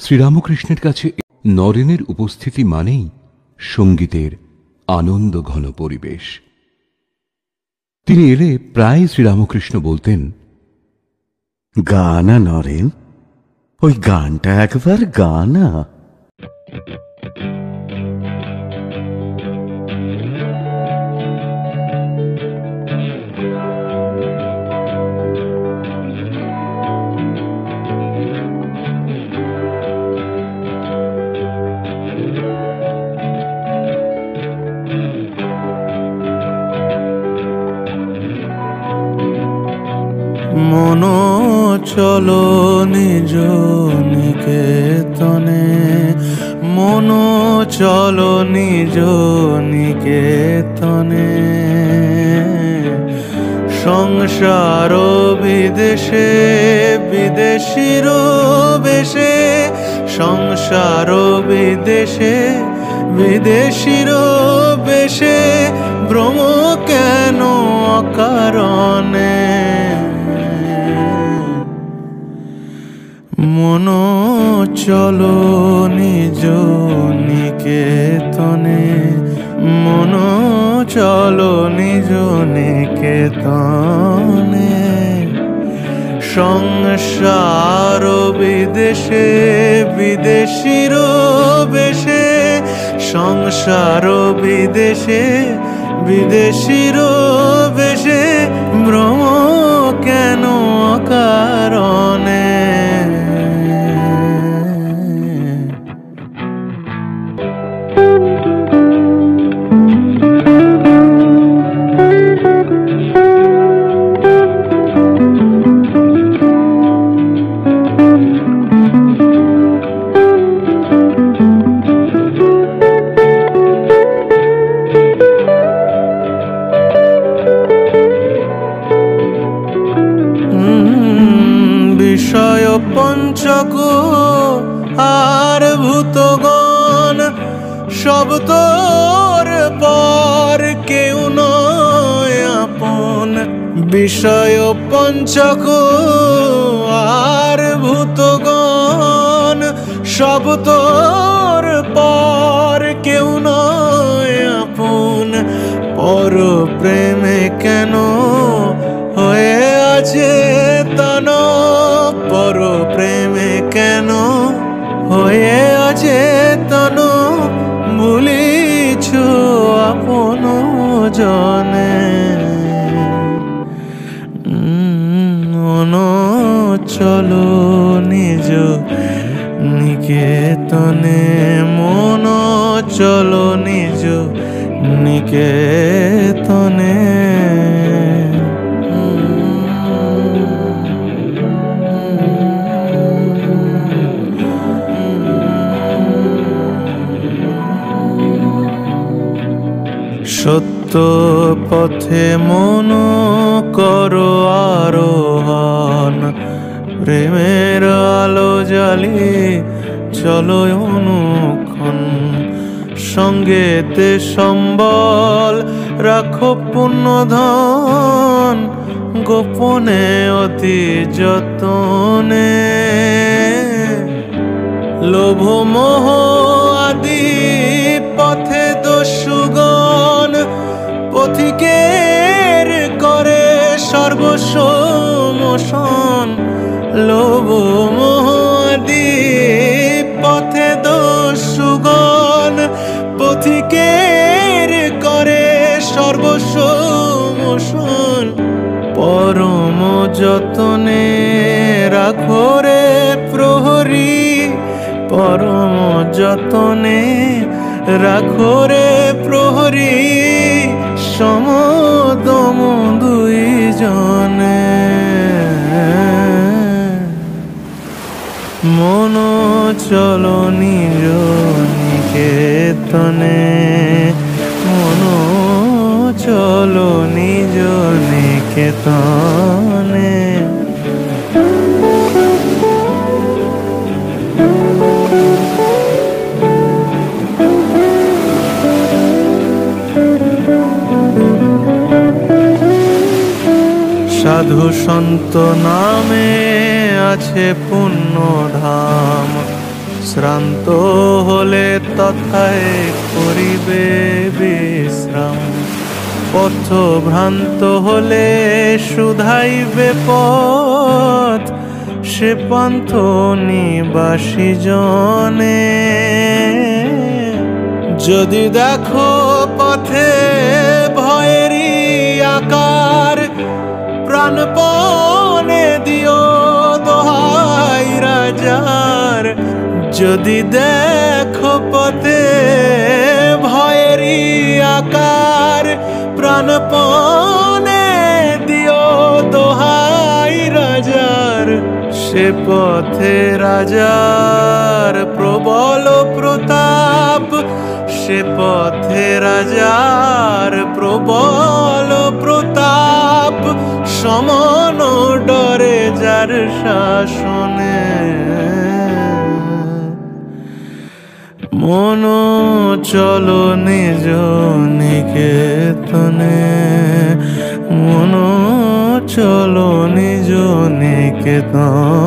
শ্রীরামকৃষ্ণের কাছে নরেনের উপস্থিতি মানেই সঙ্গীতের আনন্দঘন পরিবেশ। তিনি এলে প্রায় শ্রীরামকৃষ্ণ বলতেন, গানা নরেন, ওই গানটা একবার গানা। মনো চলো নিজ নিকেতনে, মনো চলো নিজ নিকেতনে। সংসার বিদেশে বিদেশির বেশে, সংসার বিদেশে বিদেশির বেশে, ভ্রম কেন অকারণে। মনো চলো নিজ নিকেতনে, মনো চলো নিজ নিকেতনে। সংসার বিদেশে বিদেশির বেশে, সংসার বিদেশে বিদেশির বেশে, ভ্রম কেন অকারণে। বিষয় পঞ্চক আর ভূতগণ, সব তোর পর কেউ নয় আপন। বিষয় পঞ্চক আর ভূতগণ, সব তোর পর কেউ নয় আপন। পর প্রেমে কেন হয়ে আছে তন, পর প্রেমে কেন হয়ে আছে তন, ভুলিছ আপন জনে। মনো চলো নিজ নিকেতনে, মনো চলো নিজ নিকেতনে। সত্য পথে মনো করো আরোহণ, প্রেমের আলো জ্বালিয়ে চলো অনুক্ষণ। সঙ্গেতে সম্বল রাখো পুণ্যধন, গোপনে অতি যতনে। লোভ মোহ আদি পথে দস্যুগণ, পথিকের করে সর্বস্ব মোশন। লোভ মোহ আদি পথে দস্যুগণ, পথিকের করে সর্বস্ব মোশন। পরম যতনে রাখো রে প্রহরী, পরম যতনে রাখো রে প্রহরী। সমদম দুই জনে, মনো চলো নিজ নিকেতনে, মনো চলো নিজ নিকেতনে। সাধু সন্ত নামে আছে পুণ্য ধাম, শ্রান্ত হলে তথায় করিবে বিশ্রাম, পথ ভ্রান্ত হলে শুধাইবে পথ, সে পান্থ নিবাসী জনে। যদি দেখো পথে ভয়েরই আকার, প্রাণপণে দিও দোহাই রাজার। যদি দেখো পথে ভয়েরই আকার, প্রাণপণে দিও দোহাই রাজার। সে পথে রাজার প্রবল প্রতাপ, সে পথে রাজার প্রবল প্রতাপ। সমন ডরে যার শাসনে, মন চলো নিজ নিকেতনে, মন চলো নিজ নিকেতনে।